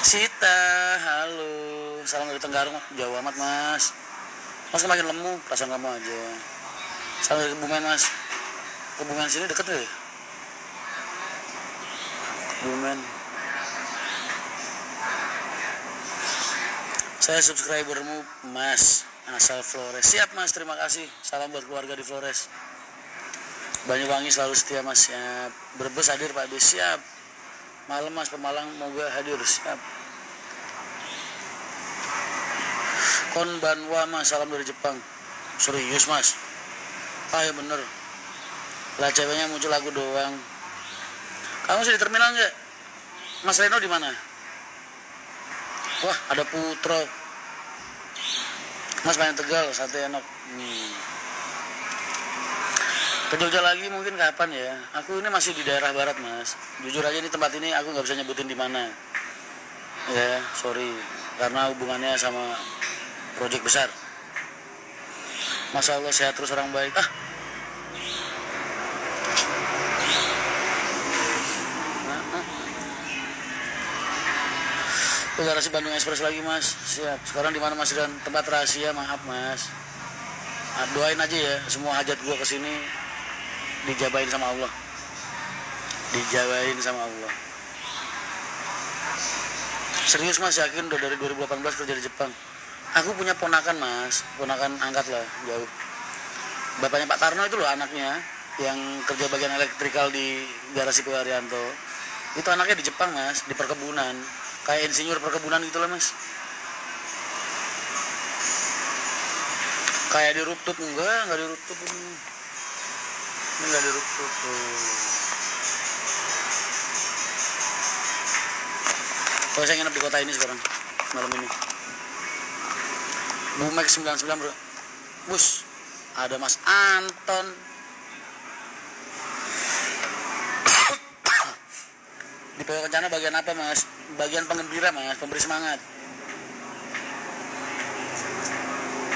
Sita, halo. Salam dari Tenggarong, jauh amat mas. Mas makin lemu, perasaan kamu aja. Salam dari Kebumen mas. Kebumen sini deket deh. Kebumen. Saya subscribermu mas, asal Flores. Siap mas, terima kasih. Salam buat keluarga di Flores. Banyuwangi selalu setia mas. Siap. Brebes hadir Pak D, siap. Malam mas, Pemalang moga hadir, siap. Konbanwa mas, salam dari Jepang. Serius mas? Ah ya bener. Lah ceweknya muncul lagu doang. Kamu masih di terminal nggak? Mas Reno di mana? Wah ada Putro. Mas main Tegal, sate enak. Ke Jogja lagi mungkin kapan ya? Aku ini masih di daerah barat mas. Jujur aja di tempat ini aku nggak bisa nyebutin di mana. Ya sorry, karena hubungannya sama proyek besar. Masya Allah sehat terus orang baik. Garasi Bandung Express lagi mas. Siap. Sekarang di mana mas dan tempat rahasia, maaf mas. Doain aja ya semua hajat gua kesini dijabain sama Allah. Dijabain sama Allah. Serius mas, yakin udah dari 2018 kerja di Jepang. Aku punya ponakan mas, ponakan angkat lah jauh. Bapaknya Pak Tarno itu loh anaknya yang kerja bagian elektrikal di garasi Pak Haryanto. Itu anaknya di Jepang mas, di perkebunan. Kayak insinyur perkebunan gitu lah mas. Kayak di rooftop, enggak di rooftop ini. Ini enggak di rooftop tuh. Oh saya nginep di kota ini sekarang, malam ini. Bumek 99 bro. Bus, ada Mas Anton. Di PO Kencana bagian apa mas? Bagian penggembira mas, pemberi semangat.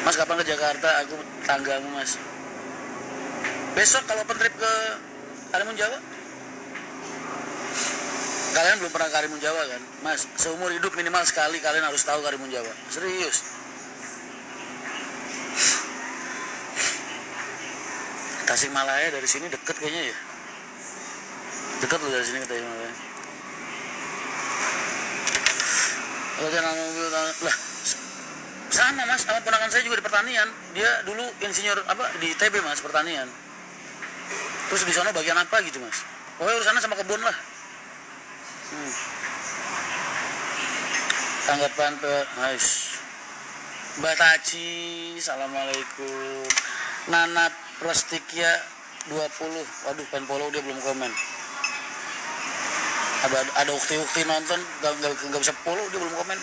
Mas kapan ke Jakarta? Aku tanggamu mas. Besok kalau open trip ke Karimun Jawa. Kalian belum pernah ke Karimun Jawa kan? Mas, seumur hidup minimal sekali kalian harus tahu Karimun Jawa. Serius. Tasikmalaya dari sini deket kayaknya ya. Deket loh dari sini ke Tasikmalaya. Kalau jangan mobil lah sama mas, sama ponakan saya juga di pertanian. Dia dulu insinyur apa di TB mas, pertanian. Terus di sana bagian apa gitu mas? Pokoknya urusannya sama kebun lah. Tanggapan Mbak Taci, assalamualaikum. Nana Prastikia 20, waduh pengen follow dia belum komen. Ada ukti nonton gak bisa follow dia belum komen.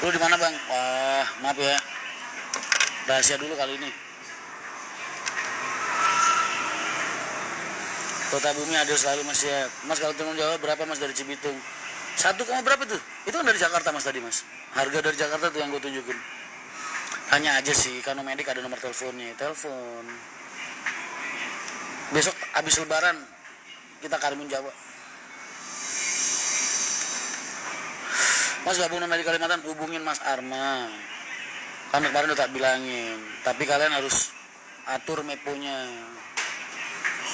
Lu di mana bang? Wah maaf ya, rahasia dulu kali ini. Kota Bumi hadir selalu mas ya. Mas kalau tanggung jawab berapa mas dari Cibitung? 1, berapa tuh? Itu kan dari Jakarta mas tadi mas. Harga dari Jakarta tuh yang gue tunjukin. Tanya aja sih, Kanomedik ada nomor teleponnya. Telepon. Besok habis lebaran kita Karimun Jawa. Mas gabung nama di Kalimantan, hubungin Mas Arma. Kan kemarin udah tak bilangin. Tapi kalian harus atur meponya.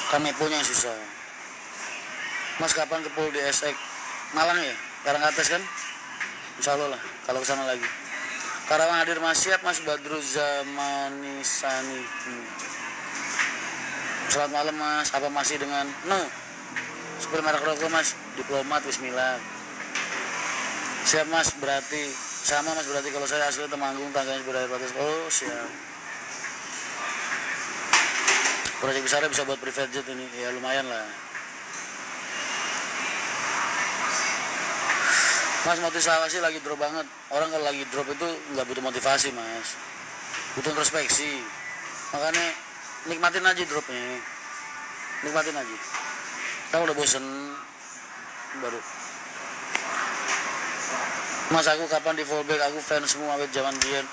Kan meponya yang susah. Mas kapan ke Pol DSX? Malang ya? Karangkates kan? Insya Allah lah, kalau kesana lagi. Karawang hadir mas, siap mas. Badru Zamanisani. Selamat malam mas, apa masih dengan supir merek rokok mas? Diplomat, Bismillah. Siap mas, berarti sama mas, berarti kalau saya asli Temanggung, tangganya berair batas. Oh siap. Proyek besarnya bisa buat private jet ini, ya lumayan lah. Mas motivasi lagi drop banget. Orang kalau lagi drop itu nggak butuh motivasi mas, butuh introspeksi. Makanya nikmatin aja dropnya, nikmatin aja. Kalau udah bosen baru. Mas aku kapan di fallback, aku fans semua awet zaman dia.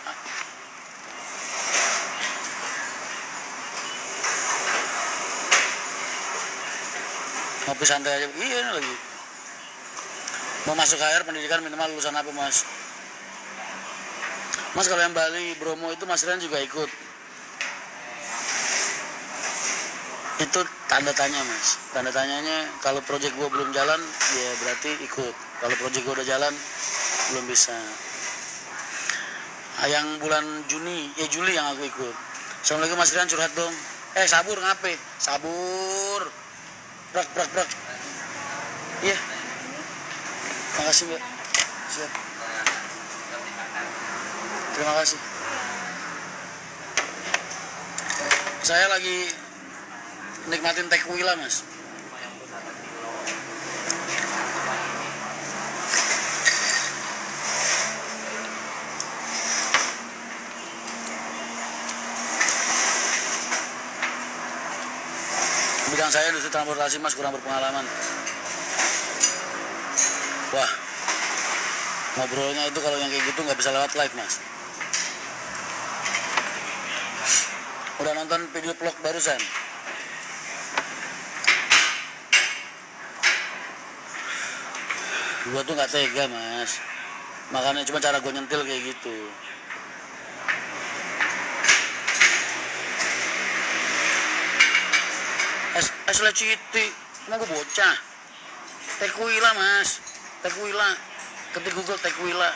Ngopi santai aja, iya lagi. Mau masuk HR pendidikan minimal lulusan apa mas? Mas kalau yang Bali, Bromo itu Mas Rian juga ikut. Itu tanda tanya mas. Tanda tanyanya kalau proyek gue belum jalan, ya berarti ikut. Kalau proyek gue udah jalan, belum bisa. Yang bulan Juli yang aku ikut. Assalamualaikum Mas Rian, curhat dong. Sabur ngape? Sabur. Prak. Iya. Makasih mbak. Siap. Terima kasih. Saya lagi nikmatin tequila mas. Bidang saya industri transportasi mas, kurang berpengalaman. Wah, ngobrolnya itu kalau yang kayak gitu nggak bisa lewat live mas. Udah nonton video vlog barusan? Gua tuh nggak tega mas, makanya cuma cara gue nyentil kayak gitu. Es leciti, emang gue bocah. Tequila mas, tequila. Ketik Google tequila.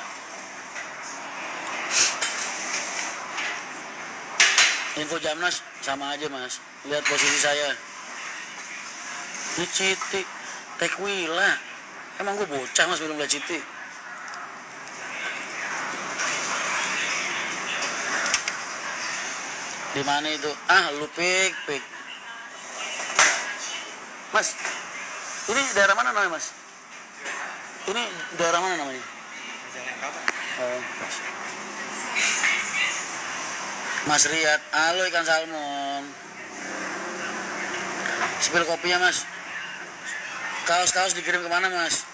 Info Jamnas sama aja mas. Lihat posisi saya. Leciti, tequila. Emang gue bocah mas minum leciti. Di mana itu? Lu pik. Mas, ini daerah mana namanya mas? Ini daerah mana namanya? Mas Riyad, halo ikan salmon. Spill kopinya mas. Kaos dikirim kemana mas?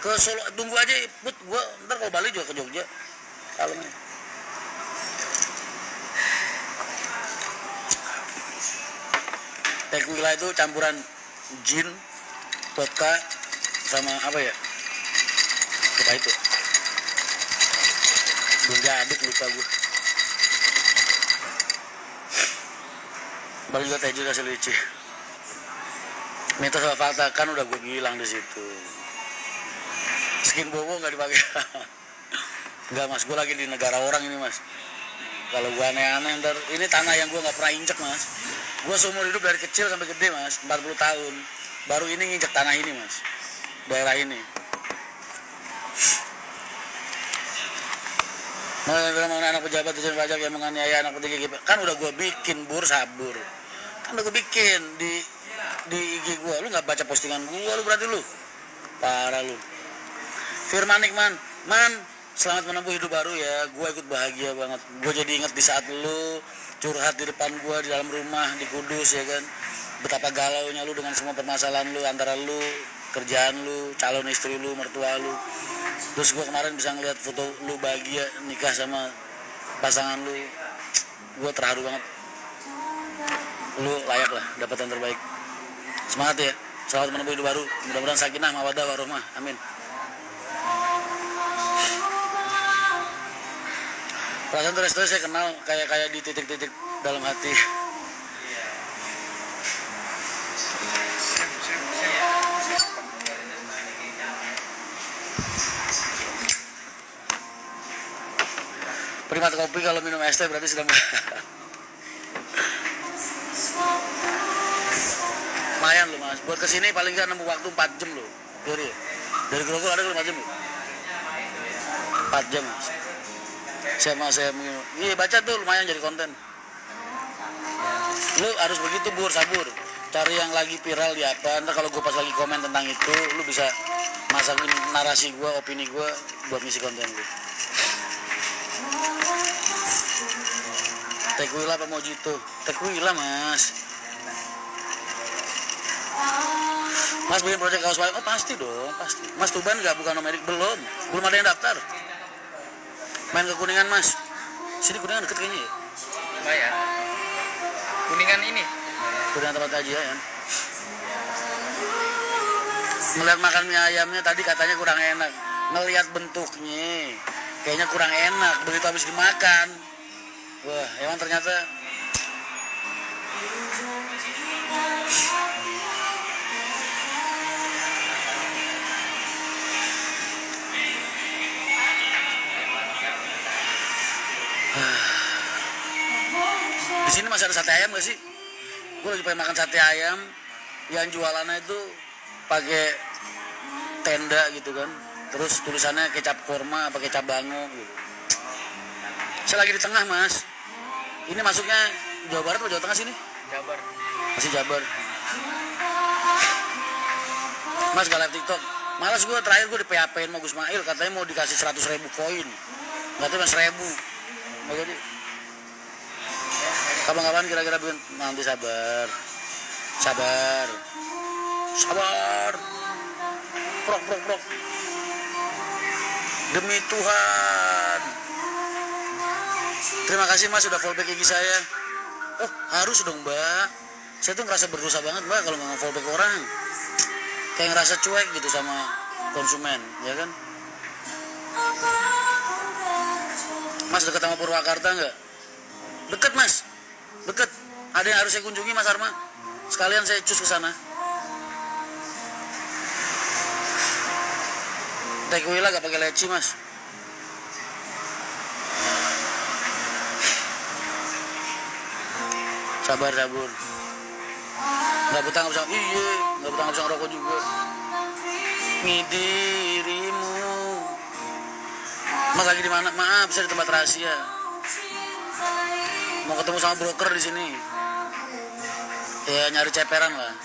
Ke Solo, tunggu aja Put, gua ntar kalau balik juga ke Jogja. Kalem ya. Tequila itu campuran gin, vodka, sama apa ya? Apa itu? Belum diaduk, lupa gue. Baru juga teh juga selicih. Mitos sama fakta kan udah gue bilang di situ. Skin bobo nggak dipakai. Enggak mas, gue lagi di negara orang ini mas. Kalau gue aneh-aneh ntar, ini tanah yang gue nggak pernah injek mas. Gue seumur hidup dari kecil sampai gede mas, 40 tahun. Baru ini nginjek tanah ini mas, daerah ini. Mengenai anak pejabat di pajak yang menganiaya anak petinggi kan udah gue bikin sabur. Kan udah gue bikin di IG gue. Lu nggak baca postingan gue lu berarti lu parah lu. Firman Nikman, man selamat menempuh hidup baru ya. Gue ikut bahagia banget. Gue jadi inget di saat lu curhat di depan gue di dalam rumah di Kudus ya kan. Betapa galaunya lu dengan semua permasalahan lu antara lu, kerjaan lu, calon istri lu, mertua lu. Terus gue kemarin bisa ngeliat foto lu bahagia nikah sama pasangan lu. Gue terharu banget. Lu layak lah dapat yang terbaik. Semangat ya. Selamat menempuh hidup baru. Mudah-mudahan sakinah, mawaddah, warahmah. Amin. Perasaan terus saya kenal kayak di titik-titik dalam hati. Primat kopi kalau minum es teh berarti sedang lumayan loh mas. Buat kesini paling nggak nemu waktu 4 jam loh. Dari Grogol ada 5 jam loh. 4 jam mas. Saya iya baca tuh lumayan jadi konten. Lu harus begitu sabur. Cari yang lagi viral di apa. Ntar kalau gue pas lagi komen tentang itu, lu bisa masakin narasi gue, opini gue buat ngisi konten gue. Tequila apa mojito? Tequila mas. Mas bikin proyek kaos baik? Oh pasti dong, pasti. Mas Tuban nggak bukan nomerik? Belum ada yang daftar. Main ke Kuningan mas. Sini Kuningan deket kayaknya ya. Bayar. Kuningan ini. Kuningan tempat kajian. Ngeliat makan mie ayamnya tadi katanya kurang enak. Ngeliat bentuknya kayaknya kurang enak. Begitu habis dimakan, wah emang ternyata di sini masih ada sate ayam gak sih? Gue lagi pengen makan sate ayam yang jualannya itu pakai tenda gitu kan, terus tulisannya kecap korma apa kecap bango gitu. Saya lagi di tengah mas, ini masuknya Jawa Barat atau Jawa Tengah sini? Jabar. Masih Jabar. Mas gak live TikTok. Malas gue, terakhir gue di PHP-in sama Gus Mail, katanya mau dikasih 100.000 koin, katanya mas 1.000 mau jadi. Kapan-kapan kira-kira bikin, nanti sabar prok demi Tuhan. Terima kasih mas sudah fallback IG saya. Oh harus dong mbak, saya tuh ngerasa berdosa banget mbak kalau nggak fallback orang, kayak ngerasa cuek gitu sama konsumen ya kan. Mas deket sama Purwakarta nggak? Deket mas, deket. Ada yang harus saya kunjungi mas Arma, sekalian saya cus ke sana. Takeaway lah gak pakai leci mas. Sabar. Nggak betah nggak bisa, nggak betah nggak bisa ngerokok juga. Dirimu. Mas lagi di mana? Maaf, saya di tempat rahasia. Mau ketemu sama broker di sini. Ya nyari ceperan lah.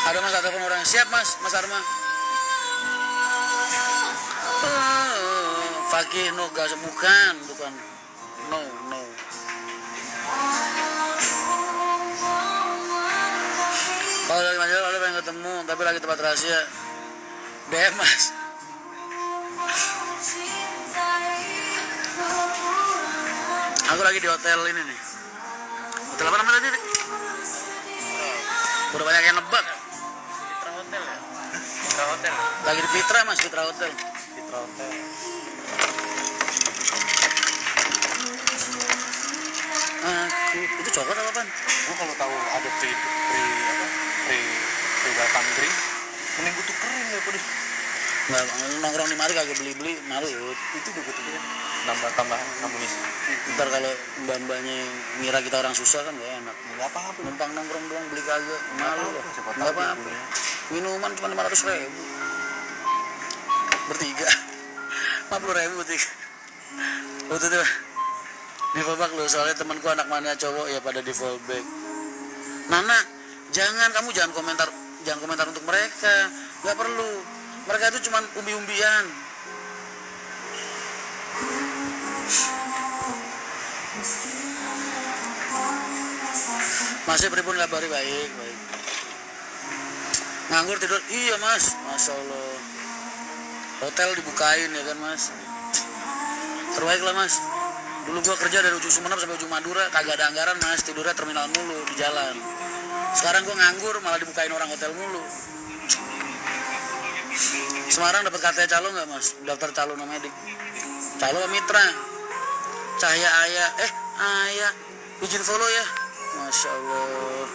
Ada mas, ada telepon orang. Siap mas Arma. Fakih no gas, bukan. No. Kalau dari Manjalo ada pengen ketemu, tapi lagi tempat rahasia. DM mas. Aku lagi di hotel ini nih. Hotel apa namanya tadi? Udah banyak yang nebak. Fitra Hotel ya? Fitra Hotel. Lagi di Fitra mas, Fitra Hotel. Fitra Hotel. Itu coklat apa apaan? Gue kalau tahu ada free welcome drink, mending gue tukerin ya pedih. Nggak, nongkrong di mari kagak beli malu. Itu udah gue tukerin. Tambahan amunisi. Ntar kalau mbak-mbaknya ngira kita orang susah kan gak enak. Nggak apa-apa. Numpang nongkrong doang beli kagak malu. Nggak apa-apa. Minuman cuma 500.000. Bertiga. 50.000 bertiga. Betul tuh. Di fallback lo, soalnya temanku anak mana cowok ya pada di fallback. Nana, kamu jangan komentar untuk mereka, nggak perlu. Mereka itu cuma umbi-umbian. Masih pripun kabari? Baik. Nganggur tidur? Iya mas, masya Allah. Hotel dibukain ya kan mas. Terbaik lah mas. Dulu gua kerja dari ujung Sumenep sampai ujung Madura, kagak ada anggaran mas, tidurnya terminal mulu di jalan. Sekarang gua nganggur malah dibukain orang hotel mulu. Semarang dapat KTA calo nggak mas? Daftar calo nomadik. Calo mitra. Cahaya Ayah. Izin follow ya. Masya Allah.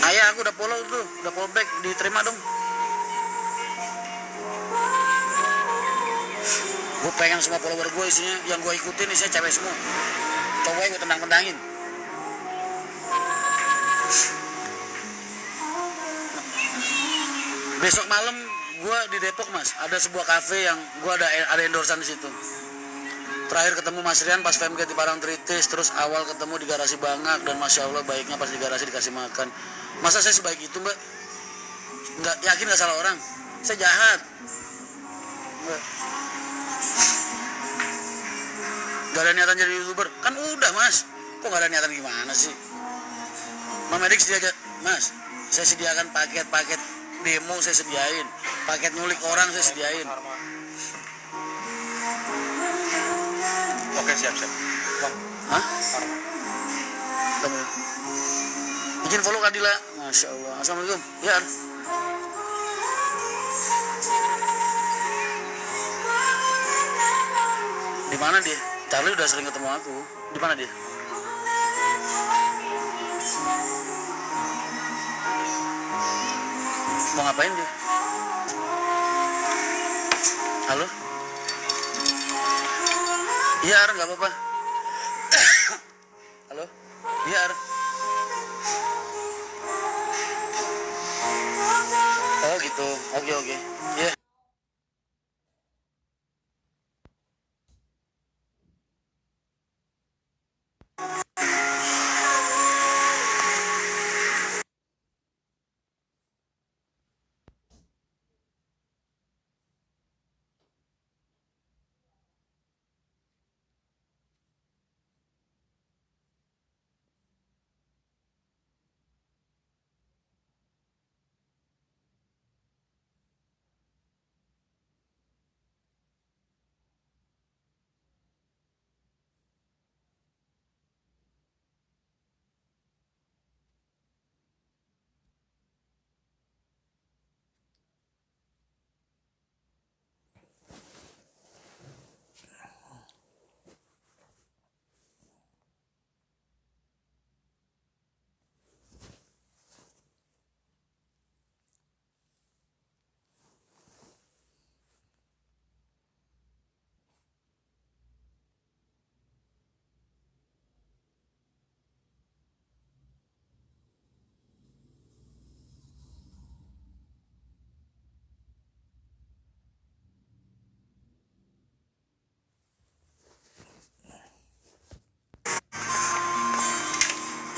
Ayah aku udah follow tuh, udah fallback, diterima dong. Gue pengen semua follower gue isinya, yang gue ikutin isinya cewek semua. Cowoknya gue tendang-tendangin. Besok malam gue di Depok mas, ada sebuah cafe yang gue ada endorsean di situ. Terakhir ketemu Mas Rian pas FMG di Parangtritis, terus awal ketemu di garasi Bangak, dan masya Allah baiknya pas di garasi dikasih makan. Masa saya sebaik itu mbak? Nggak yakin nggak salah orang? Saya jahat. Mbak. Gak ada niatan jadi YouTuber? Kan udah mas. Kok gak ada niatan gimana sih? Mama Edik sedia aja. Mas, saya sediakan paket-paket demo saya sediain, paket nyulik orang saya sediain. Oke, siap. Bang, Hah? Arma. Tunggu. Izin follow Kadila. Masya Allah. Assalamualaikum. Ya. Di mana dia? Charlie udah sering ketemu aku. Di mana dia? Mau ngapain dia? Halo? Iya, Ar, nggak apa-apa. Halo? Iya, Ar. Oh gitu. Oke. Iya.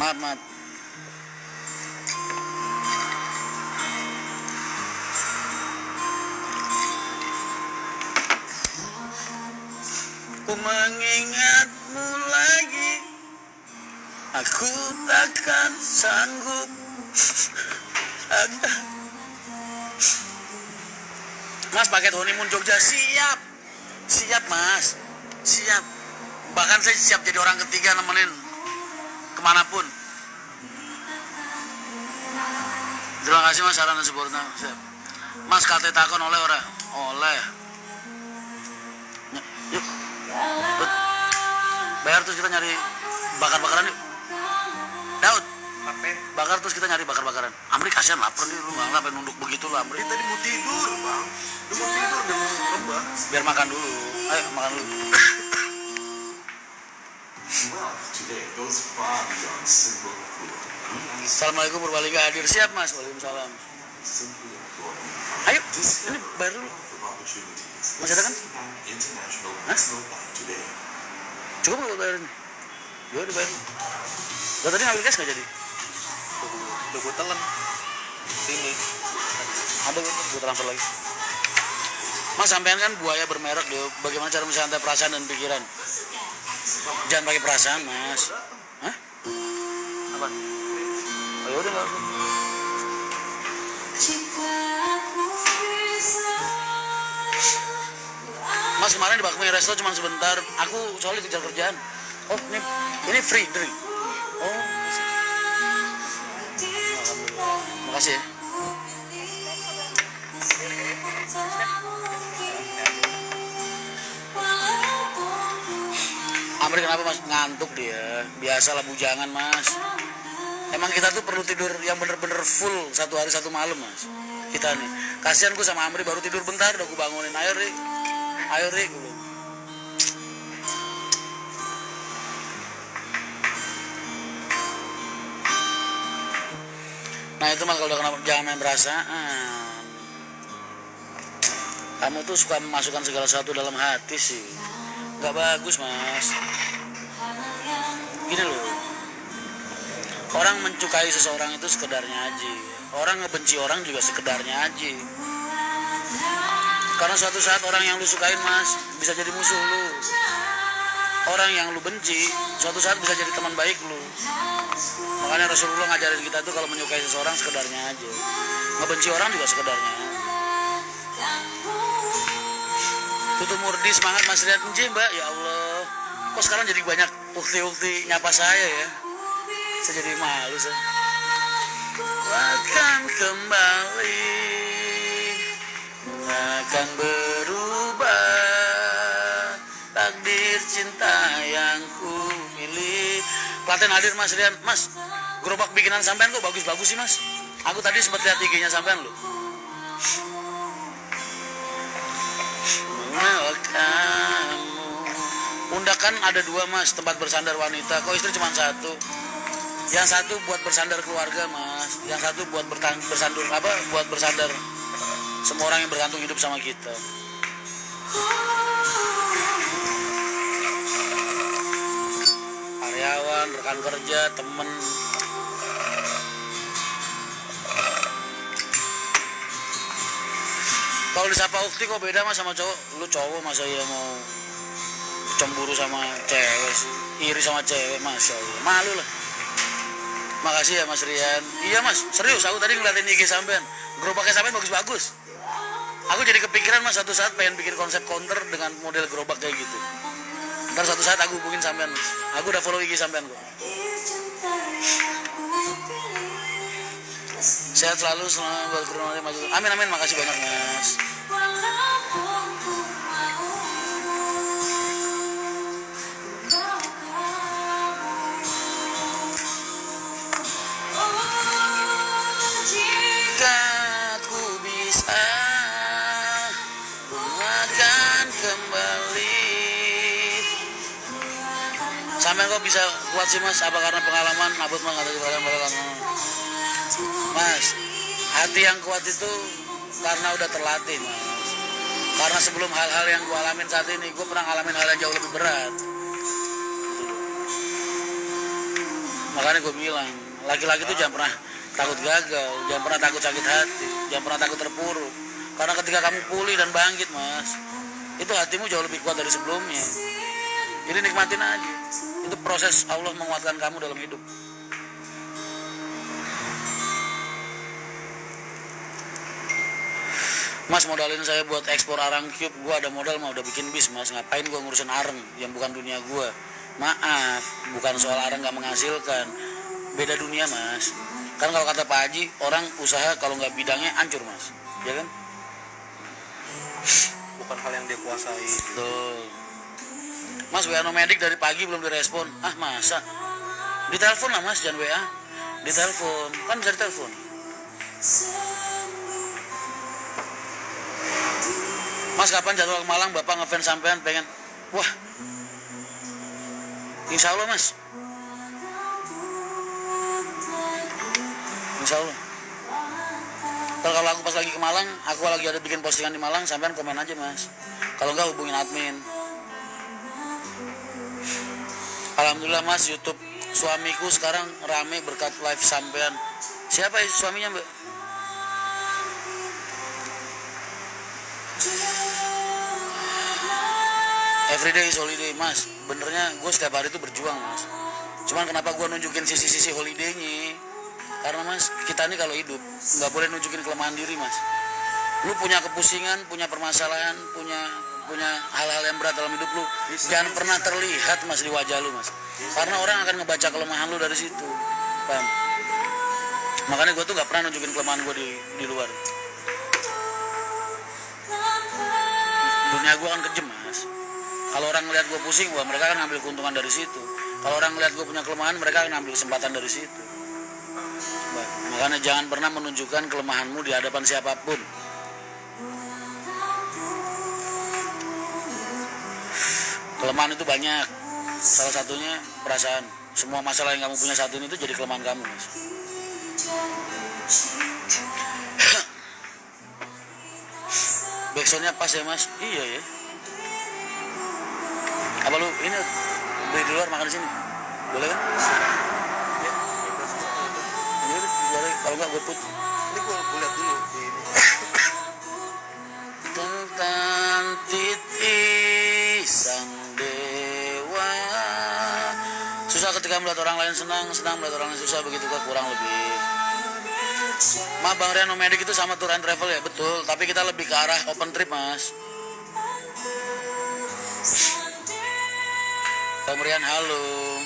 Maaf. Ku mengingatmu lagi. Aku takkan sanggup. Mas, paket honeymoon Jogja siap. Siap, Mas. Siap. Bahkan saya siap jadi orang ketiga nemenin kemanapun. Terima kasih Mas saran dan supportnya. Siap. Mas kate takon oleh ora? Oleh. Yuk. Bayar terus kita nyari bakar-bakaran yuk. Daud. Bakar terus kita nyari bakar-bakaran. Amri kasihan lapar nih, lu nggak ngapain nunduk begitu lu Amri. Tadi mau tidur, Bang. Udah mau tidur, udah mau lembah. Biar makan dulu. Ayo makan dulu. Assalamualaikum Purbalingga hadir. Siap Mas. Waalaikumsalam. Ayo, ini bayar dulu. Masih ada kan? Hah? Cukup nggak bayar ini? Ya dibayar. Lo tadi ngambil cash nggak jadi? Udah gue telan. Sini. Ada gue transfer lagi. Mas sampean kan buaya bermerek deh. Bagaimana cara mensantai perasaan dan pikiran? Jangan pakai perasaan Mas. Hah? Apa? Oh yaudah nggak usah. Mas kemarin di Bakmi Resto cuma sebentar. Aku soalnya kejar kerjaan. Oh ini free drink. Oh. Makasih ya. Amri kenapa Mas? Ngantuk dia. Biasalah bujangan Mas. Emang kita tuh perlu tidur yang bener-bener full 1 hari 1 malam Mas. Kita nih. Kasihan gue sama Amri baru tidur bentar udah gue bangunin. Ayo Rik. Nah itu Mas kalau udah kenapa jangan main perasaan. Kamu tuh suka memasukkan segala sesuatu dalam hati sih. Gak bagus Mas. Gini loh. Orang mencukai seseorang itu sekedarnya aja. Orang ngebenci orang juga sekedarnya aja. Karena suatu saat orang yang lu sukain Mas bisa jadi musuh lu. Orang yang lu benci suatu saat bisa jadi teman baik lu. Makanya Rasulullah ngajarin kita tuh kalau menyukai seseorang sekedarnya aja, ngebenci orang juga sekedarnya. Tutu Murdi semangat Mas Rian. Nji mbak, ya Allah, kok sekarang jadi banyak ukti-ukti nyapa saya ya, saya jadi malu saya. Akan kembali, akan berubah takdir cinta yang ku milih. Klaten hadir Mas Rian. Mas, gerobak bikinan sampean kok bagus-bagus sih Mas. Aku tadi sempat lihat IG-nya sampean loh. Mengenal kamu. Undakan ada 2 Mas, tempat bersandar wanita. Kok istri cuma 1? Yang satu buat bersandar keluarga Mas, yang satu buat buat bersandar semua orang yang bergantung hidup sama kita. Karyawan, rekan kerja, temen. Kalau disapa ukti kok beda Mas sama cowok. Lu cowok masa ya mau cemburu sama cewek sih, iri sama cewek, Masya Allah, malu lah. Makasih ya Mas Rian. Iya Mas, serius aku tadi ngeliatin IG sampean, gerobaknya sampean bagus-bagus. Aku jadi kepikiran Mas, satu saat pengen bikin konsep counter dengan model gerobak kayak gitu. Ntar satu saat aku hubungin sampean Mas. Aku udah follow IG sampean kok. Sehat selalu, selamat buat Kurnia maju. Amin amin, makasih banyak Mas. Sampai kok bisa kuat sih Mas, apa karena pengalaman abot Mas atau Mas, hati yang kuat itu karena udah terlatih Mas. Karena sebelum hal-hal yang gue alamin saat ini, gue pernah ngalamin hal yang jauh lebih berat. Makanya gue bilang, laki-laki itu jangan pernah takut gagal, jangan pernah takut sakit hati, jangan pernah takut terpuruk. Karena ketika kamu pulih dan bangkit Mas, itu hatimu jauh lebih kuat dari sebelumnya. Jadi nikmatin aja. Itu proses Allah menguatkan kamu dalam hidup. Mas, modalin saya buat ekspor arang cube. Gua ada modal mau udah bikin bis Mas. Ngapain gua ngurusin arang yang bukan dunia gua? Maaf, bukan soal arang gak menghasilkan. Beda dunia Mas. Kan kalau kata Pak Haji, orang usaha kalau nggak bidangnya hancur Mas. Ya kan? Bukan hal yang dia kuasai. Betul. Mas, WA nomadik dari pagi belum direspon. Ah masa? Ditelepon lah Mas, jangan WA. Ditelepon, kan bisa ditelepon. Mas, kapan jadwal ke Malang? Bapak ngefans sampean pengen. Wah, insya Allah Mas. Insya Allah. Kalau aku pas lagi ke Malang, aku lagi ada bikin postingan di Malang, sampean komen aja Mas. Kalau enggak hubungin admin. Alhamdulillah Mas, YouTube suamiku sekarang rame berkat live sampean. Siapa ya suaminya Mbak? Everyday is holiday Mas. Benernya gue setiap hari itu berjuang Mas. Cuman kenapa gue nunjukin sisi-sisi holidaynya? Karena Mas, kita ini kalau hidup nggak boleh nunjukin kelemahan diri Mas. Lu punya kepusingan, punya permasalahan, punya hal-hal yang berat dalam hidup lu, jangan pernah terlihat Mas di wajah lu Mas. Karena orang akan ngebaca kelemahan lu dari situ. Paham? Makanya gue tuh nggak pernah nunjukin kelemahan gue di luar. Dunia gue kan kejam Mas. Kalau orang ngeliat gue pusing, wah mereka akan ngambil keuntungan dari situ. Kalau orang ngeliat gue punya kelemahan, mereka akan ngambil kesempatan dari situ. Makanya jangan pernah menunjukkan kelemahanmu di hadapan siapapun. Kelemahan itu banyak. Salah satunya perasaan. Semua masalah yang kamu punya saat ini itu jadi kelemahan kamu Mas. Backsoundnya pas ya Mas? Iya ya. Apa lu ini beli di luar makan di sini? Boleh kan? Ya, boleh. Kalau enggak gue put. ini gue lihat dulu di ini. Tentang titi sang dewa. Susah ketika Ketika melihat orang lain senang melihat orang lain susah, begitu kok kurang lebih. Maaf Bang Rian, nomadik itu sama tour and travel ya, betul. Tapi kita lebih ke arah open trip mas. Bang Rian, halo.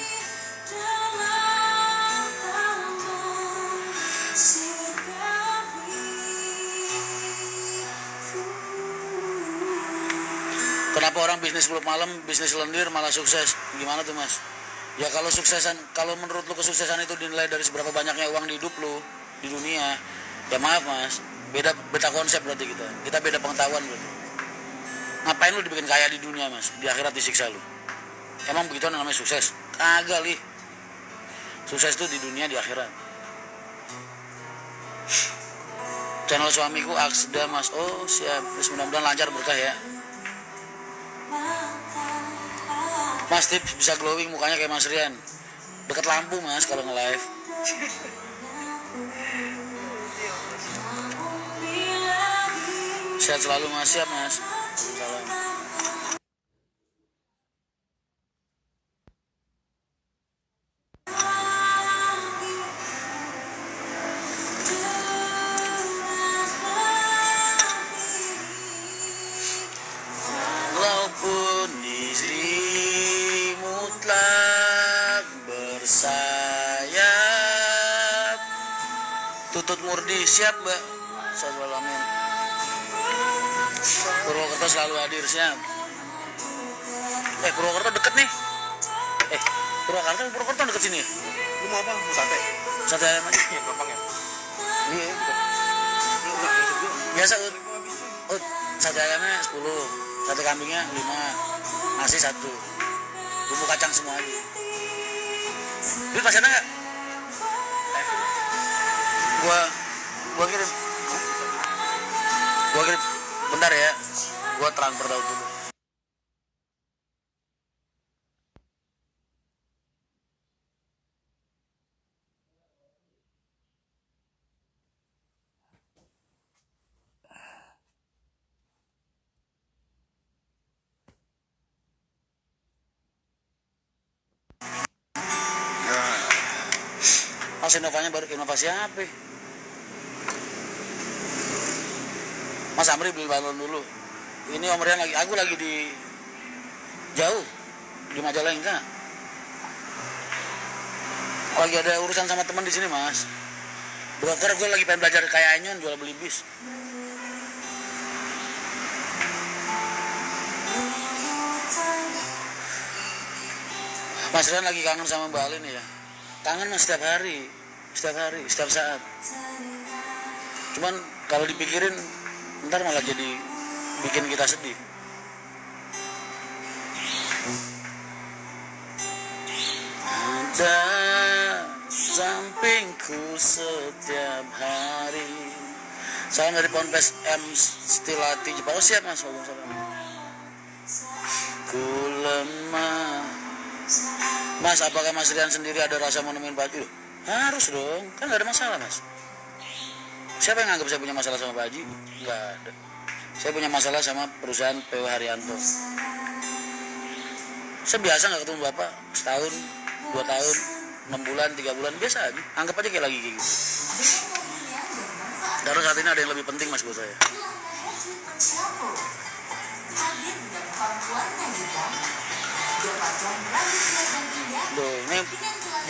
Kenapa orang bisnis klub malam, bisnis lendir malah sukses? Gimana tuh mas? Ya kalau menurut lu kesuksesan itu dinilai dari seberapa banyaknya uang di hidup lu di dunia, ya maaf mas, beda konsep berarti kita beda pengetahuan berarti. Ngapain lu dibikin kaya di dunia mas, di akhirat disiksa lu? Emang begitu namanya sukses? Kagak lih. Sukses itu di dunia, di akhirat. Channel suamiku Aksda mas. Oh siap, mudah-mudahan lancar berkah ya mas. Tips bisa glowing mukanya kayak Mas Rian, deket lampu mas kalau nge-live. Sehat selalu mas. Siap mas. Salam. Walaupun dirimu telah bersayap. Tutut Murdi, siap mbak. Assalamualaikum. Purwokerto selalu hadir, siap. Purwokerto deket nih. Purwokerto deket sini. Lu mau apa? Mau sate? Sate ayam aja. Iya, gampang ya. Iya. Lu enggak masuk juga. Biasa sate ayamnya 10, sate kambingnya 5, nasi 1, bumbu kacang semua aja. Duit masih ada nggak? Gua kirim. Bentar ya. Gua transfer dulu. Mas inovasinya baru inovasi apa? Mas Amri beli balon dulu. Ini Om Rian aku lagi di jauh di Majalengka. Lagi ada urusan sama teman di sini mas. Broker gue lagi pengen belajar kayak Anyon jual beli bis. Mas Rian lagi kangen sama Mbak Alin ya. Kangen mas setiap hari, setiap saat. Cuman kalau dipikirin ntar malah jadi bikin kita sedih. Ada sampingku setiap hari. Salam dari Ponpes M Stilati Jepang. Oh siap mas. Ku lemah. Mas, apakah Mas Rian sendiri ada rasa mau nemuin Pak Haji? Harus dong, kan gak ada masalah mas. Siapa yang anggap saya punya masalah sama Pak Haji? Gak ada. Saya punya masalah sama perusahaan PW Haryanto. Saya biasa gak ketemu Bapak setahun, 2 tahun, 6 bulan, 3 bulan, biasa aja. Anggap aja kayak lagi gitu. Karena saat ini ada yang lebih penting mas buat saya. Loh, ini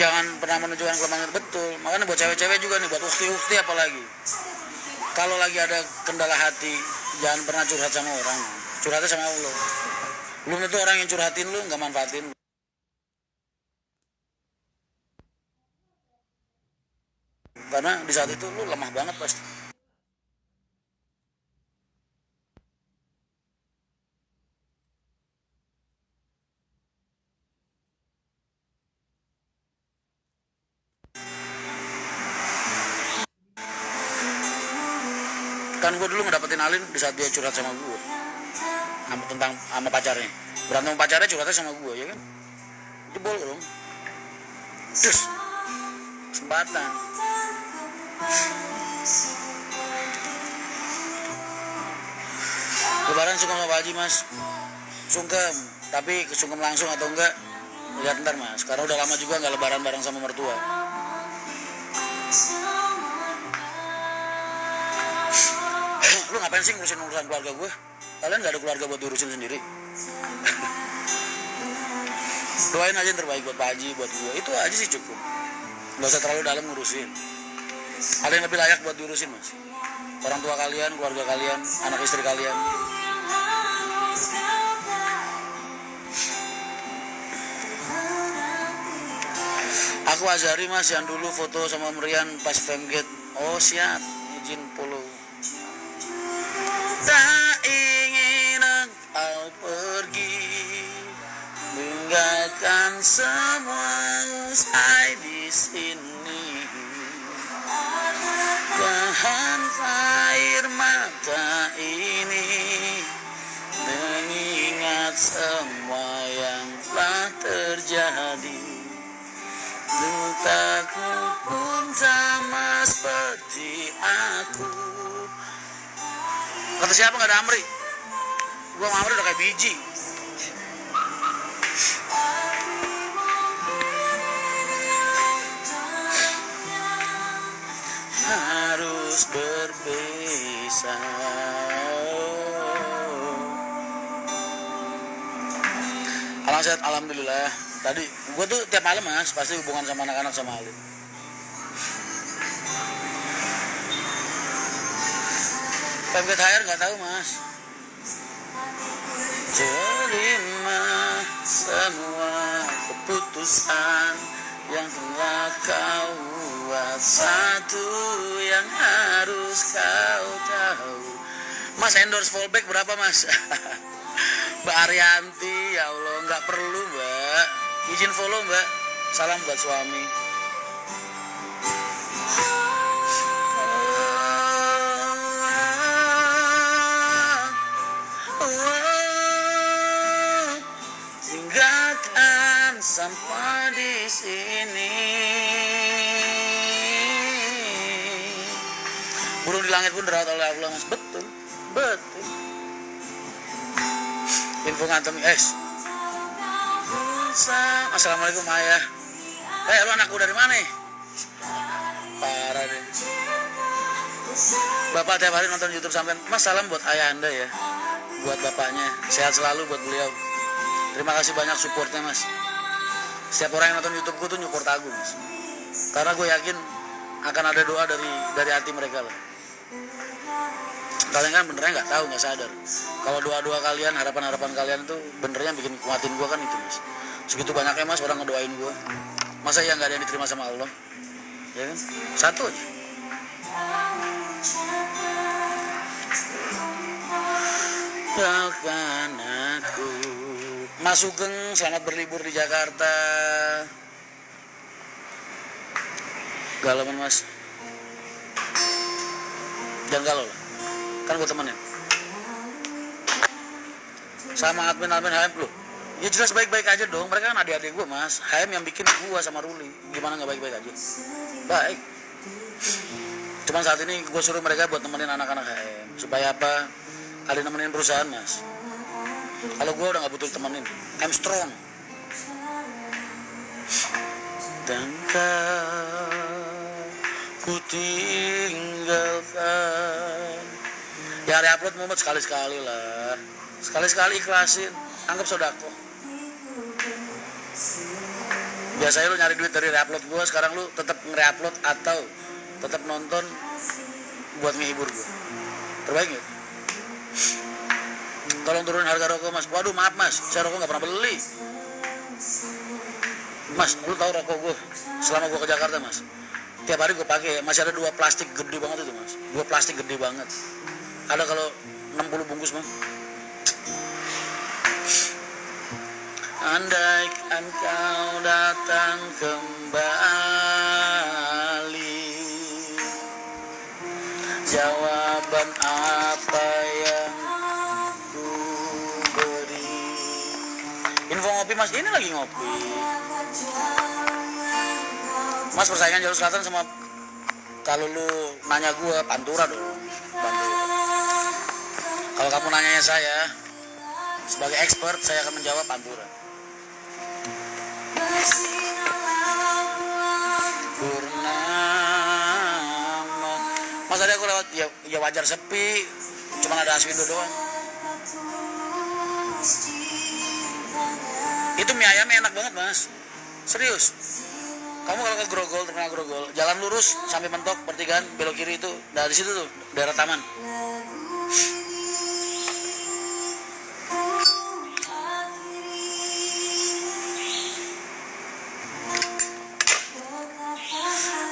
jangan pernah menunjukkan kelemahan, betul. Makanya buat cewek-cewek juga nih, buat ukti-ukti apalagi. Kalau lagi ada kendala hati, jangan pernah curhat sama orang. Curhatnya sama Allah. Belum tentu orang yang curhatin lu nggak manfaatin lu. Karena di saat itu lu lemah banget pasti. Kan gue dulu ngedapetin Alin di saat dia curhat sama gue sama pacarnya, berantem sama pacarnya, curhatnya sama gue, ya kan? Jebol dong. Terus kesempatan. Lebaran sungkem sama Pak Haji mas. Sungkem, tapi kesungkem langsung atau enggak Lihat ntar mas, karena udah lama juga nggak lebaran bareng sama mertua. Lu ngapain sih ngurusin urusan keluarga gue? Kalian nggak ada keluarga buat diurusin sendiri? Doain aja yang terbaik buat Pak Haji, buat gue. Itu aja sih cukup. Gak usah terlalu dalam ngurusin. Ada yang lebih layak buat diurusin mas. Orang tua kalian, keluarga kalian, anak istri kalian. Aku Azari mas, yang dulu foto sama Merian pas Femgate. Oh siap, izin follow. Tak ingin engkau pergi, tinggalkan semua usai di sini. Tahan air mata ini, mengingat semua yang telah terjadi. Lukaku pun sama seperti aku. Kata siapa, gak ada Amri? Gua sama Amri udah kayak biji. Harus berpisah. Alang sehat, alhamdulillah. Tadi gue tuh tiap malam mas pasti hubungan sama anak-anak sama Alin. Femgate HR nggak tahu mas. Terima semua keputusan yang telah kau buat, satu yang harus kau tahu. Mas endorse fallback berapa mas? Mbak Arianti, ya Allah nggak perlu mbak. Izin follow mbak. Salam buat suami. Tinggalkan sampah di sini. Burung di langit pun dirawat oleh Allah mas. Betul, betul. Info ngantem Assalamualaikum ayah. Lu anak gue dari mana? Parah deh. Bapak tiap hari nonton YouTube sampai. Mas salam buat ayah anda ya. Buat bapaknya. Sehat selalu buat beliau. Terima kasih banyak supportnya mas. Setiap orang yang nonton YouTube gue tuh nyupport aku mas. Karena gue yakin akan ada doa dari hati mereka lah. Kalian kan benernya nggak tahu, nggak sadar. Kalau doa-doa kalian, harapan-harapan kalian tuh benernya bikin kuatin gue kan itu mas. Segitu banyaknya mas orang ngedoain gue. Masa ya nggak ada yang diterima sama Allah? Ya kan? Satu aja. Doakan aku. Mas Sugeng, selamat berlibur di Jakarta. Galaman mas. Jangan galau lah. Kan gue temenin. Sama admin HM lu. Ya jelas baik-baik aja dong. Mereka kan adik-adik gue mas. HM yang bikin gue sama Ruli. Gimana gak baik-baik aja? Baik. Cuman saat ini gue suruh mereka buat temenin anak-anak HM. Supaya apa? Kalian nemenin perusahaan mas. Kalau gue udah gak butuh temenin. I'm strong. Dan ku tinggalkan. Ya hari upload Muhammad sekali-sekali lah. Sekali-sekali ikhlasin. Anggap sodako. Biasanya lu nyari duit dari re-upload gue. Sekarang lu tetap nge-re-upload atau tetap nonton buat ngehibur gue. Terbaik gak? Tolong turunin harga rokok mas. Waduh maaf mas, saya rokok gak pernah beli. Mas, lu tahu rokok gue selama gue ke Jakarta mas, tiap hari gue pakai masih ada 2 plastik gede banget itu mas. 2 plastik gede banget. Ada kalau 60 bungkus mas. Andaikan kau datang kembali, jawaban apa yang ku beri? Info ngopi mas, ini lagi ngopi. Mas persaingan Jalur Selatan sama, kalau lu nanya gua Pantura dong. Pantura. Kalau kamu nanyanya saya sebagai expert, saya akan menjawab Pantura. Purnama. Mas tadi aku lewat, ya wajar sepi, cuma ada Aswindo doang. Itu mie ayamnya enak banget mas, serius. Kamu kalau ke Grogol, terminal Grogol, jalan lurus sampai mentok pertigaan, belok kiri itu, dari situ tuh, daerah taman.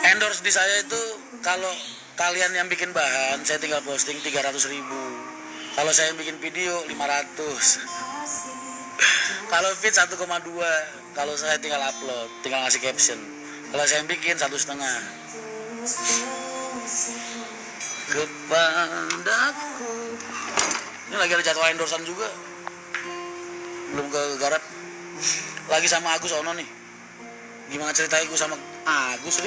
Endorse di saya itu kalau kalian yang bikin bahan, saya tinggal posting 300.000. Kalau saya yang bikin video 500. Kalau feed 1,2. Kalau saya tinggal upload, tinggal ngasih caption. Kalau saya yang bikin 1,5. Kepadaku. Ini lagi ada jadwal endorsean juga. Belum ke garap. Lagi sama Agus Ono nih. Gimana ceritanya gue sama Agus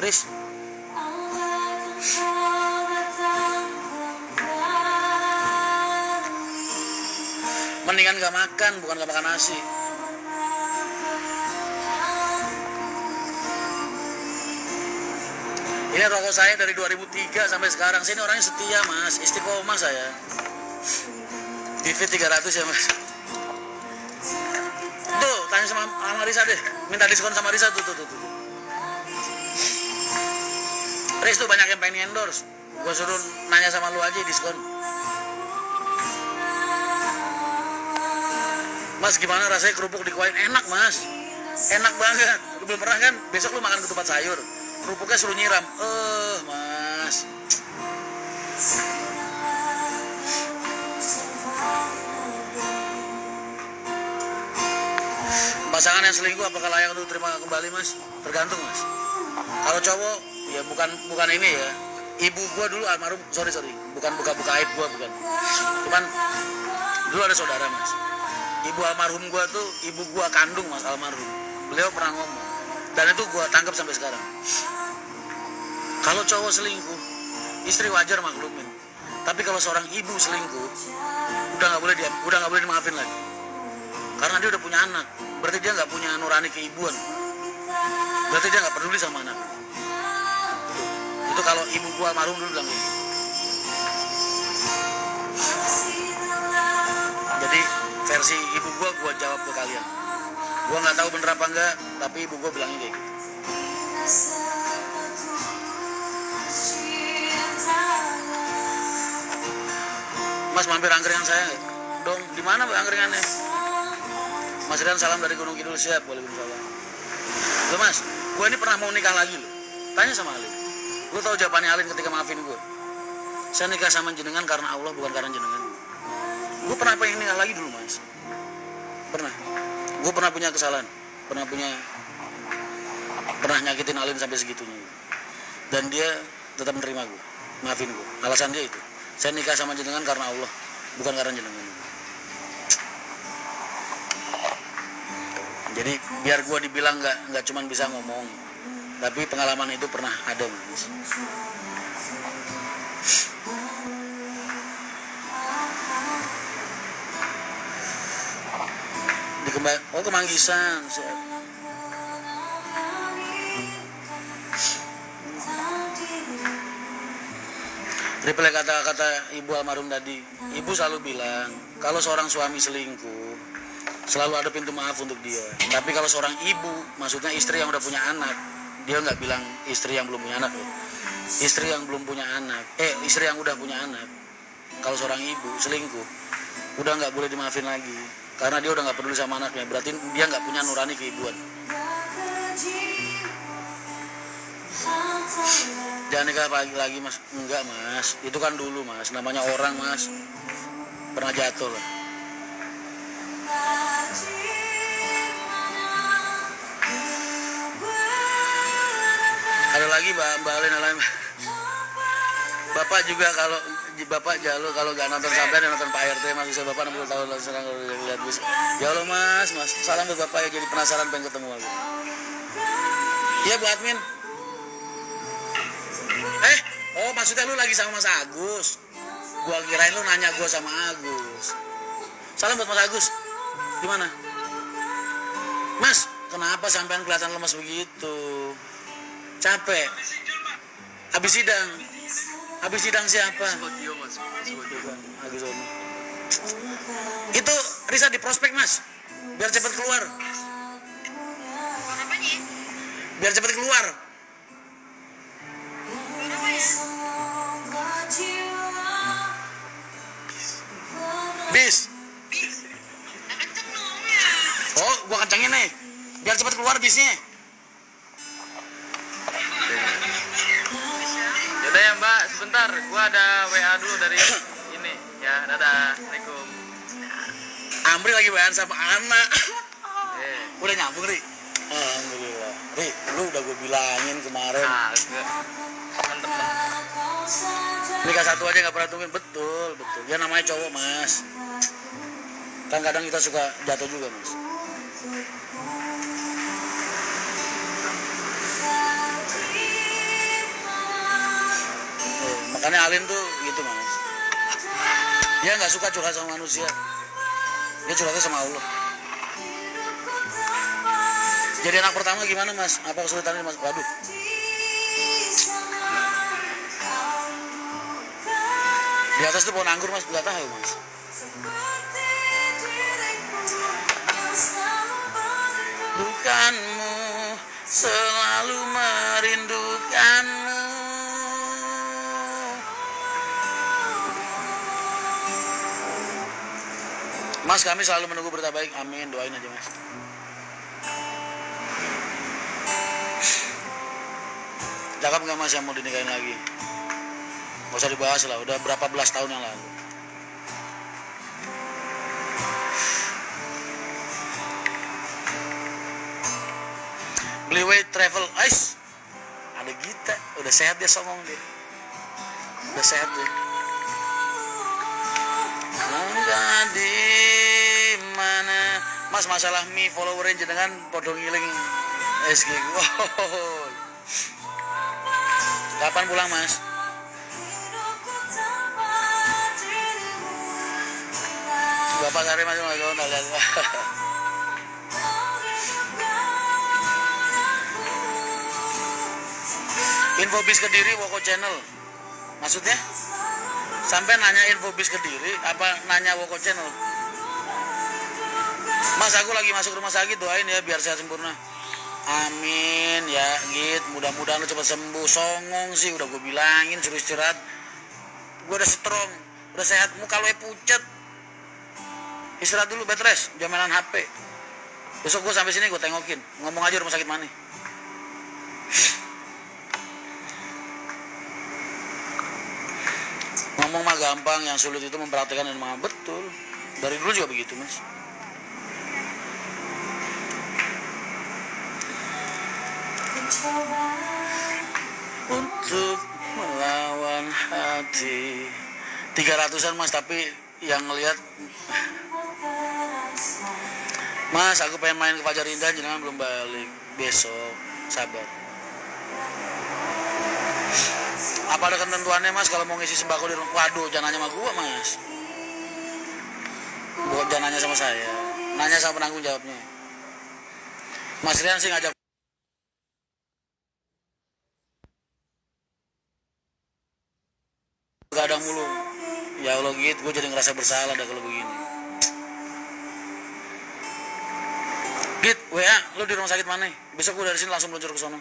Riz? Mendingan gak makan, bukan gak makan nasi. Ini rokok saya dari 2003 sampai sekarang. Sini orangnya setia mas, istiqomah saya. Di feed 300 ya mas. Tuh, tanya sama Risa deh. Minta diskon sama Risa tuh. Riz tuh banyak yang pengen endorse. Gue suruh nanya sama lu aja diskon. Mas gimana rasanya kerupuk di Kuain? Enak mas, enak banget. Lu belum pernah kan? Besok lu makan ketupat sayur, kerupuknya suruh nyiram. Mas. Pasangan yang selingkuh apakah layak untuk terima kembali mas? Tergantung mas. Kalau cowok ya bukan ini ya. Ibu gua dulu almarhum, sorry, bukan buka aib gua, bukan. Cuman dulu ada saudara mas. Ibu almarhum gua tuh ibu gua kandung mas almarhum. Beliau pernah ngomong dan itu gua tangkap sampai sekarang. Kalau cowok selingkuh, istri wajar maklumin. Tapi kalau seorang ibu selingkuh, udah nggak boleh dimaafin lagi. Karena dia udah punya anak, berarti dia nggak punya nurani keibuan. Berarti dia nggak peduli sama anak. Itu kalau ibu gua almarhum dulu bilang gitu. Jadi versi ibu gua jawab ke kalian. Gua nggak tahu bener apa enggak, tapi ibu gua bilangnya kayak gitu. Mas mampir angkringan saya nggak? Dong, di mana angkringannya? Mas Rian salam dari Gunung Kidul, siap, waalaikumsalam. Loh mas, gua ini pernah mau nikah lagi loh. Tanya sama Alin. Lu tahu jawabannya Alin ketika maafin gua? Saya nikah sama jenengan karena Allah, bukan karena jenengan. Gue pernah pengen nikah lagi dulu mas. Pernah. Gue pernah punya kesalahan. Pernah nyakitin Alin sampai segitunya. Dan dia tetap menerima gue, maafin gue. Alasan dia itu. Saya nikah sama jenengan karena Allah, bukan karena jenengan. Jadi biar gue dibilang nggak cuman bisa ngomong, tapi pengalaman itu pernah ada mas. Oh Kemanggisan. Reply kata-kata ibu almarhum tadi. Ibu selalu bilang kalau seorang suami selingkuh selalu ada pintu maaf untuk dia. Tapi kalau seorang ibu, maksudnya istri yang udah punya anak, dia nggak bilang istri yang belum punya anak ya. Istri yang belum punya anak, istri yang udah punya anak. Kalau seorang ibu selingkuh, udah nggak boleh dimaafin lagi. Karena dia udah gak peduli sama anaknya, berarti dia gak punya nurani keibuan. Jangan nikah lagi mas. Enggak mas, itu kan dulu mas. Namanya orang mas, pernah jatuh lah. Ada lagi Mbak Alin Alam. Bapak juga Bapak Jalo kalau gak nonton sampai dan nonton Pak RT mas, bisa Bapak 60 tahun lalu serang kalau lihat bis. Ya Allah mas, salam buat Bapak ya, jadi penasaran pengen ketemu lagi. Iya Bu Admin. Maksudnya lu lagi sama Mas Agus? Gua kirain lu nanya gua sama Agus. Salam buat Mas Agus. Gimana? Mas, kenapa sampean kelihatan lemas begitu? Capek? Habis sidang? Habis sidang siapa? Agus Ono. Itu Risa di prospek mas, biar cepat keluar. Biar cepat keluar. Bis. Oh, gua kencengin nih. Biar cepat keluar bisnya. Yaudah ya mbak, sebentar, gua ada WA dulu dari ini ya, dadah, assalamualaikum. Amri lagi bayan sama anak. Udah nyambung Ri? Alhamdulillah. Ri, lu udah gue bilangin kemarin. Temen-temen. Nikah satu aja gak pernah tungguin. Betul. Ya namanya cowok mas. Kan kadang kita suka jatuh juga mas. Makanya Alin tuh gitu mas. Dia gak suka curhat sama manusia. Dia curhatnya sama Allah. Jadi anak pertama gimana mas? Apa kesulitannya mas? Waduh. Di atas tuh pohon anggur mas, nggak tahu mas. Bukanmu selalu merindukanmu. Mas kami selalu menunggu berita baik, amin, doain aja mas. Cakep nggak mas yang mau dinikahin lagi? Gak usah dibahas lah, udah berapa belas tahun yang lalu. Beliway Travel Ice. Ada Gita, udah sehat dia songong dia. Udah sehat dia. Enggak di mana? Mas masalah mi followerin jenengan podo ngiling SG. Wow. Kapan pulang mas? Bapak Karim masih nggak tahu lihat. Infobis Kediri Woko Channel. Maksudnya? Sampai nanya Infobis Kediri apa nanya Woko Channel? Mas aku lagi masuk rumah sakit, doain ya biar sehat sempurna. Amin ya Git, mudah-mudahan lu cepat sembuh. Songong sih udah gue bilangin suruh istirahat. Gue udah strong, udah sehat, muka lu pucet. Istirahat dulu, bed rest, jangan mainan HP. Besok gue sampai sini gue tengokin, ngomong aja rumah sakit mana. Ngomong mah gampang, yang sulit itu memperhatikan dan memahami. Betul, dari dulu juga begitu mas. Untuk melawan hati 300-an mas, tapi yang ngelihat mas aku pengen main ke Fajar Indah, jenengan belum balik, besok sabar. Apa ada ketentuannya mas kalau mau ngisi sembako di rumah? Waduh, jangan nanya sama gua mas, bukan jangan nanya sama saya, nanya sama penanggung jawabnya. Mas Rian sih ngajak gadang mulu. Ya Allah gitu, gue jadi ngerasa bersalah dah kalau begini. Git, WA, lu di rumah sakit mana? Besok gue dari sini langsung meluncur ke sono.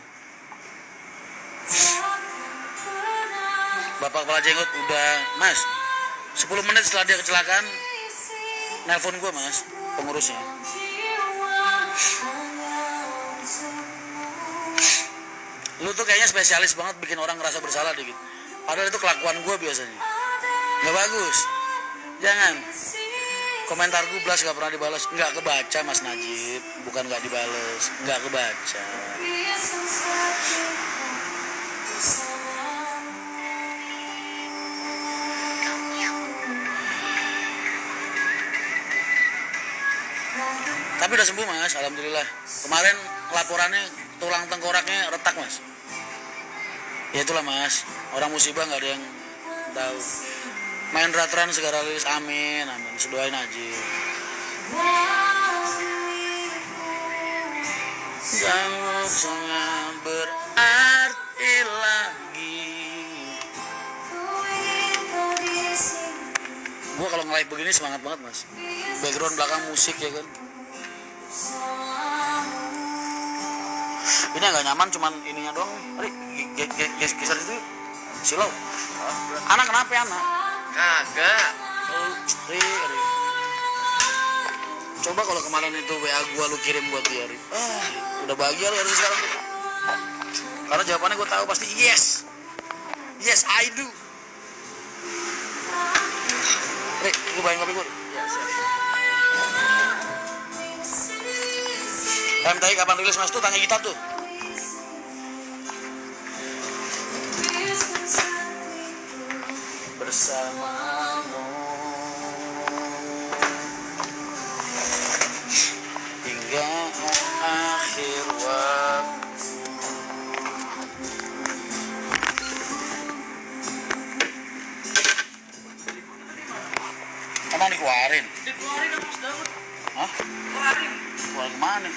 Bapak kepala jenggot udah, mas. 10 menit setelah dia kecelakaan, nelpon gue mas, pengurusnya. Lu tuh kayaknya spesialis banget bikin orang ngerasa bersalah dikit. Padahal itu kelakuan gue biasanya. Gak bagus. Jangan. Komentar gue belas gak pernah dibalas. Gak kebaca mas Najib. Bukan gak dibales. Gak kebaca. Tapi udah sembuh mas, alhamdulillah. Kemarin laporannya tulang tengkoraknya retak mas. Ya itulah mas, orang musibah nggak ada yang tahu. Main ratran segera rilis, amin, amin. Sedoain aja. Jangan sangat berarti lagi. Gua kalau nge-live begini semangat banget mas. Background belakang musik ya kan. Ini agak nyaman cuman ininya doang. Ari, geser itu silau. Anak kenapa ya anak? Kagak. Ri. Coba kalau kemarin itu WA gua lu kirim buat dia, Ri. Udah bahagia lu harus sekarang. Karena jawabannya gua tahu pasti yes. Yes, I do. Ri, gua bayain kopi gua. Ya, siap. Tadi kapan rilis mas tuh, tanya kita tuh. Bersamamu hingga akhir waktu. Emang dikeluarin? Dikeluarin Mas Daud. Hah? Keluarin. Keluarin kemana?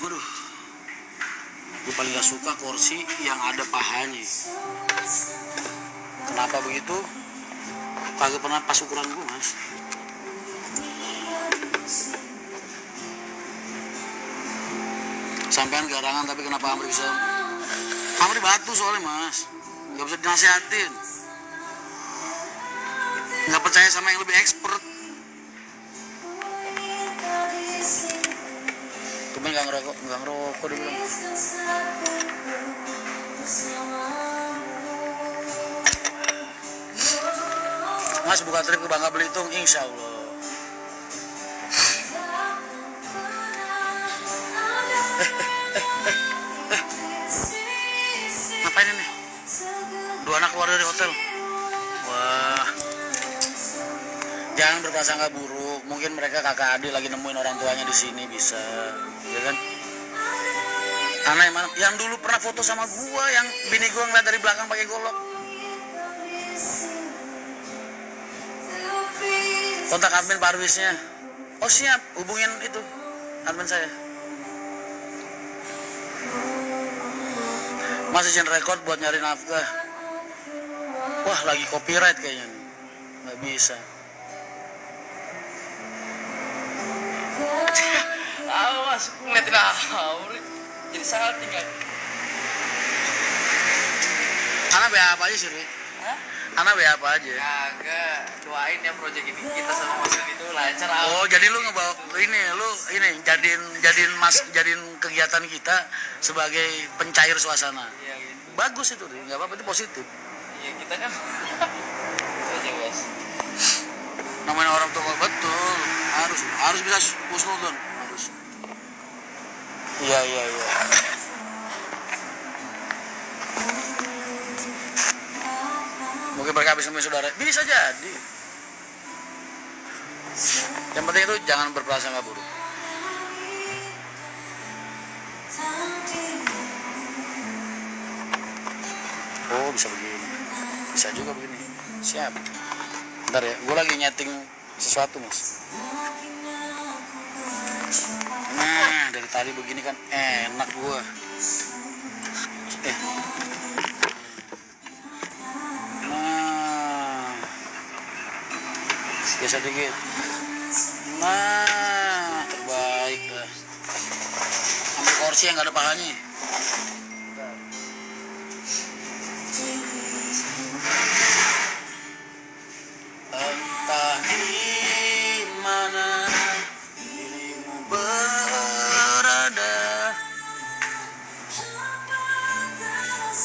Waduh, gue paling gak suka kursi yang ada pahanya. Kenapa begitu? Kagak pernah pas ukuran gue mas. Sampean garangan tapi kenapa Amri bisa? Amri batu soalnya mas, nggak bisa dinasihatin. Nggak percaya sama yang lebih expert. Cuman nggak ngerokok dia bilang. Mas buka trip ke Bangka Belitung, insya Allah. Ngapain ini? Dua anak keluar dari hotel. Wah. Jangan berprasangka buruk. Mungkin mereka kakak adik lagi nemuin orang tuanya di sini bisa, ya kan? Anak yang mana? Yang dulu pernah foto sama gua, yang bini gua ngeliat dari belakang pakai golok. Kontak admin Parwisnya. Oh siap, hubungin itu admin saya. Mas izin record buat nyari nafkah. Wah lagi copyright kayaknya nih. Nggak bisa. Tahu Mas, ngeliatin Auri. Jadi salting kan. Anak WA apa aja sih, Ri? Hah? Anak WA apa aja? Kagak. Doain ya proyek ini kita sama Mas Rin itu lancar. Oh, jadi lu ngebawa ini jadiin kegiatan kita sebagai pencair suasana. Iya gitu. Bagus itu, Ri. Nggak apa-apa, itu positif. Iya kita kan. Itu aja Mas. Namanya orang tua betul. Harus bisa husnudon. Harus. Iya. Mungkin mereka habis nemuin saudara. Bisa jadi. Yang penting itu jangan berprasangka buruk. Oh bisa begini. Bisa juga begini. Siap. Bentar ya, gue lagi nyeting sesuatu mas. Nah dari tadi begini kan enak gue. Nah geser dikit. Nah terbaik dah. Ambil kursi yang gak ada pahanya. Entah di mana dirimu berada.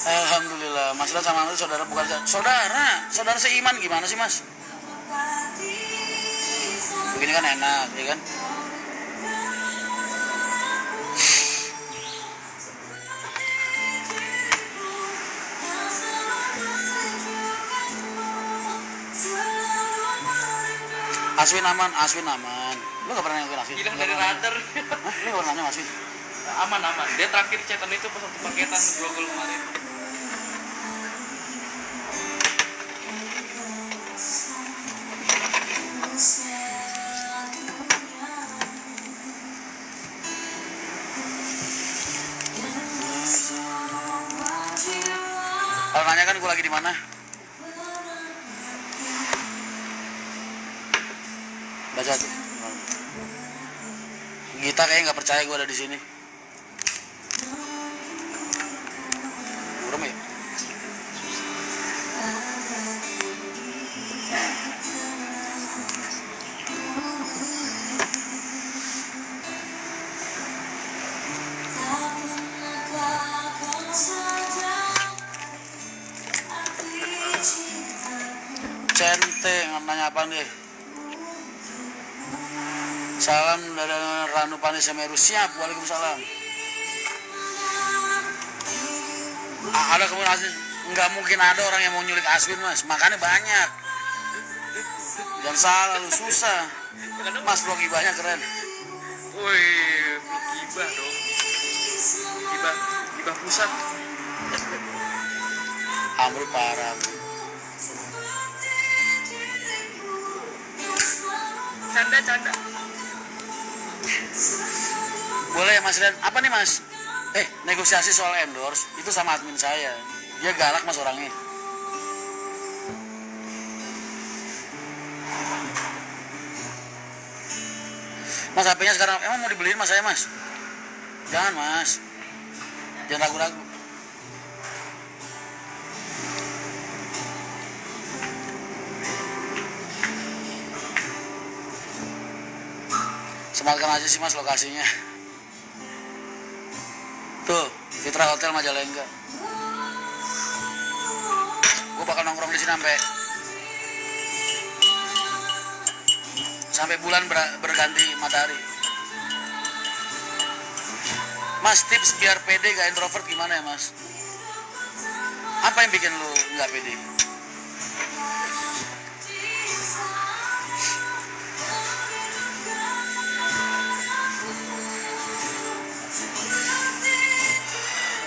Alhamdulillah, Mas Dan sama Amri saudara bukan saudara seiman gimana sih Mas? Begini kan enak, ya kan? Aswin aman. Lu gak pernah nengokin Aswin? Hilang dari radar. Hah? Lu gak pernah nanya Aswin? Aman. Dia terakhir chatan itu pas waktu paketan Grogol kemarin. Kalau nanya kan gue lagi di mana? Baca tuh. Gita kayaknya nggak percaya gue ada di sini. Burem ya? Centeng, nanya apa nih? Salam dari Ranu Pani Semeru. Siap, waalaikumsalam. Ada kemudian Aswin, nggak mungkin ada orang yang mau nyulik Aswin mas, makanya banyak. Jangan salah lu, susah. Mas vlog gibahnya keren. Wih, gibah dong. Gibah pusat. Amrul parah. Canda. Boleh ya mas Ren? Apa nih mas? Negosiasi soal endorse itu sama admin saya. Dia galak mas orangnya. Mas HP-nya sekarang emang mau dibeliin mas saya mas? Jangan mas. Jangan ragu-ragu. Semalkan aja sih mas lokasinya. Tuh, Fitra Hotel Majalengka. Gue bakal nongkrong di sini sampai bulan berganti matahari. Mas, tips biar pede gak introvert gimana ya mas? Apa yang bikin lu nggak pede?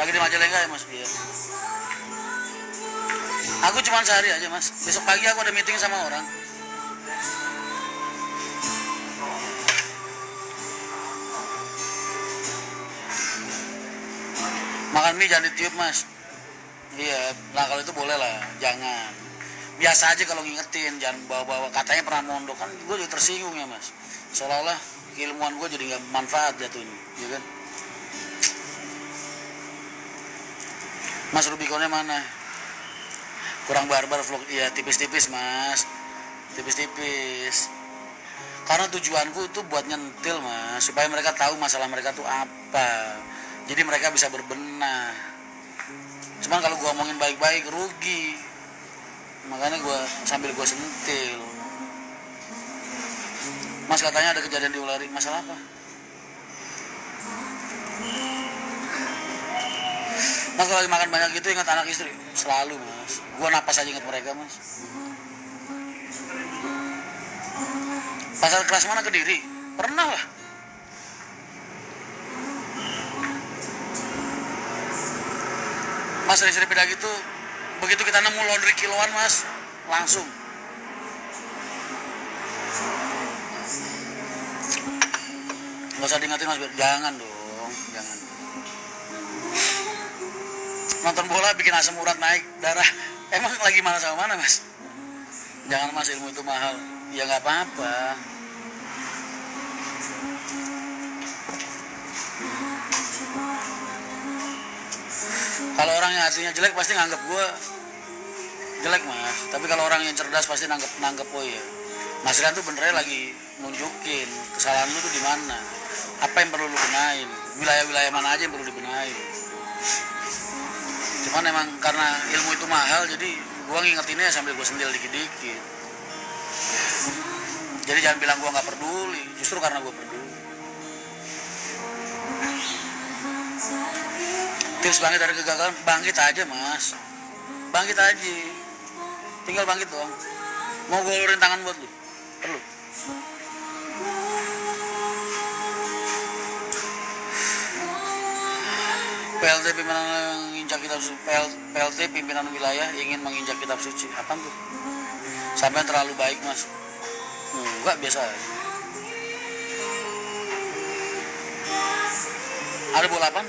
Lagi di Majalengka ya mas? Iya. Aku cuma sehari aja mas. Besok pagi aku ada meeting sama orang. Makan mie jangan ditiup mas. Iya, nah kalau itu boleh lah, jangan. Biasa aja kalau ngingetin, jangan bawa-bawa katanya pernah mondok, kan gue juga tersinggung ya mas. Seolah-olah keilmuan gue jadi nggak manfaat jatuhnya, ya kan? Mas Rubiconnya mana? Kurang barbar vlog, ya tipis-tipis mas, tipis-tipis. Karena tujuanku itu buat nyentil mas, supaya mereka tahu masalah mereka tuh apa. Jadi mereka bisa berbenah. Cuman kalau gue omongin baik-baik rugi. Makanya gue sambil gue sentil. Mas katanya ada kejadian di Ulari, masalah apa? Mas kalau lagi makan banyak gitu ingat anak istri. Selalu mas. Gue napas aja ingat mereka mas. Pasar keras mana Kediri? Pernah lah. Mas sering-sering beda gitu. Begitu kita nemu laundry kiloan mas, langsung. Gak usah diingetin mas, jangan dong, jangan. Nonton bola bikin asam urat naik, darah. Emang lagi mana sama mana mas? Jangan mas, ilmu itu mahal. Ya gak apa-apa. Kalau orang yang hatinya jelek pasti nganggap gue jelek mas. Tapi kalau orang yang cerdas pasti nanggep oh iya. Mas Rian tuh benernya lagi nunjukin kesalahan lu tuh di mana. Apa yang perlu lu benain? Wilayah-wilayah mana aja yang perlu dibenain. Cuman emang karena ilmu itu mahal jadi gue ngingetinnya sambil gue sendiri dikit-dikit. Jadi jangan bilang gue nggak peduli. Justru karena gue peduli. Tips bangkit dari kegagalan, bangkit aja mas. Bangkit aja. Tinggal bangkit doang. Mau gue ulurin tangan buat lu? Perlu? PLT pimpinan menginjak kitab suci, PLT pimpinan wilayah ingin menginjak kitab suci. Apa tuh? Sampai terlalu baik mas. Enggak, biasa aja. Ada bola apaan?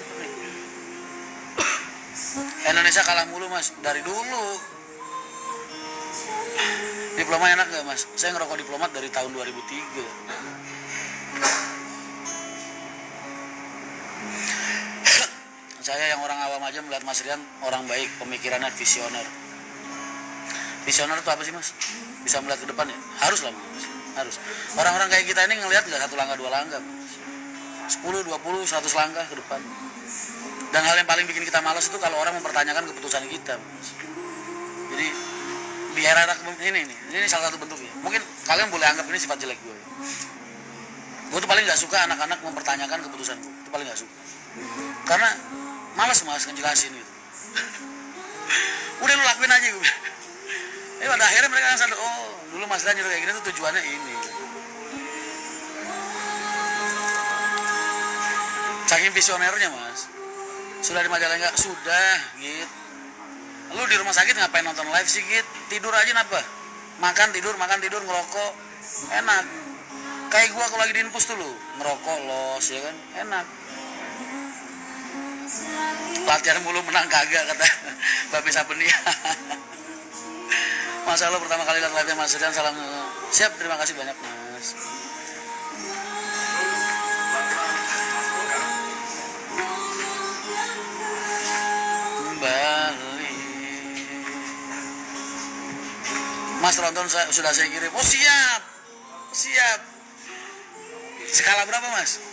Indonesia kalah mulu mas dari dulu. Diploma enak gak mas? Saya ngerokok diplomat dari tahun 2003. Saya yang orang awam aja melihat Mas Rian orang baik, pemikirannya visioner. Visioner itu apa sih mas? Bisa melihat ke depan ya? Harus lah mas, harus. Orang-orang kayak kita ini ngelihat nggak 1 langkah 2 langkah mas. 10, 20, 100 langkah ke depan. Dan hal yang paling bikin kita malas itu kalau orang mempertanyakan keputusan kita mas. Jadi di era ini salah satu bentuknya. Mungkin kalian boleh anggap ini sifat jelek gue. Gue tuh paling nggak suka anak-anak mempertanyakan keputusan gue. Itu paling nggak suka. Karena malas mas ngejelasin gitu. Udah lu lakuin aja gue. Pada akhirnya mereka sadar, oh dulu Mas Rian kayak gini tuh tujuannya ini. Saking visionernya mas. Sudah di majalah enggak? Sudah gitu. Lu di rumah sakit ngapain nonton live sih gitu? Tidur aja napa? Makan tidur ngerokok. Enak. Kayak gua kalau lagi di infus tuh lu ngerokok los ya kan? Enak. Latihan mulu menang kagak kata Mbak Bisa Pendia. Masya Allah pertama kali lihat live-nya Mas Rian, salam. Siap, terima kasih banyak mas. Kembali Mas Tronton sudah saya kirim. Oh siap. Skala berapa mas?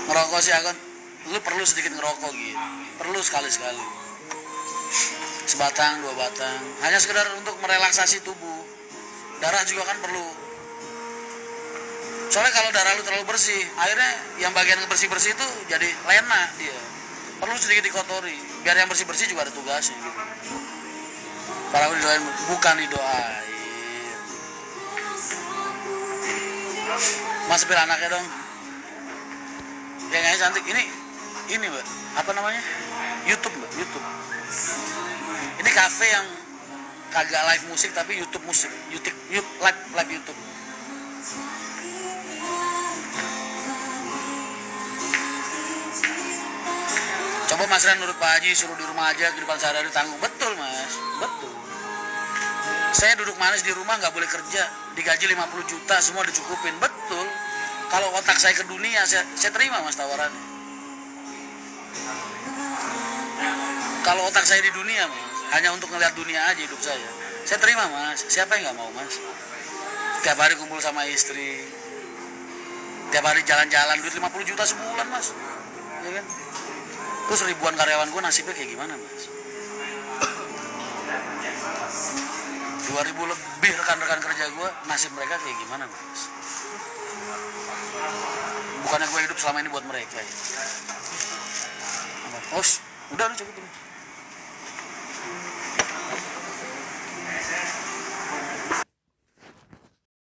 Ngerokok sih akan, lu perlu sedikit ngerokok gitu. Perlu sekali-sekali. Sebatang, 2 batang. Hanya sekedar untuk merelaksasi tubuh. Darah juga kan perlu. Soalnya kalau darah lu terlalu bersih, akhirnya yang bagian bersih-bersih itu jadi lena dia. Perlu sedikit dikotori. Biar yang bersih-bersih juga ada tugasnya gitu. Para didoain, bukan didoain. Mas sepir anaknya dong. Yang kayaknya cantik. Ini mbak, apa namanya? YouTube mbak, YouTube. Ini cafe yang kagak live musik tapi YouTube musik, live YouTube. Coba Mas Rian nurut Pak Haji, suruh di rumah aja, kehidupan sehari-hari tanggung. Betul mas, betul. Saya duduk manis di rumah, nggak boleh kerja, digaji 50 juta, semua dicukupin. Betul. Kalau otak saya ke dunia, saya terima mas tawarannya. Kalau otak saya di dunia mas, hanya untuk ngeliat dunia aja hidup saya terima mas. Siapa yang nggak mau mas? Tiap hari kumpul sama istri, tiap hari jalan-jalan, duit 50 juta sebulan mas, ya kan? Terus ribuan karyawan gue nasibnya kayak gimana mas? 2000 lebih rekan-rekan kerja gue, nasib mereka kayak gimana mas? Bukannya gue hidup selama ini buat mereka ya? Udah lu cukup ini.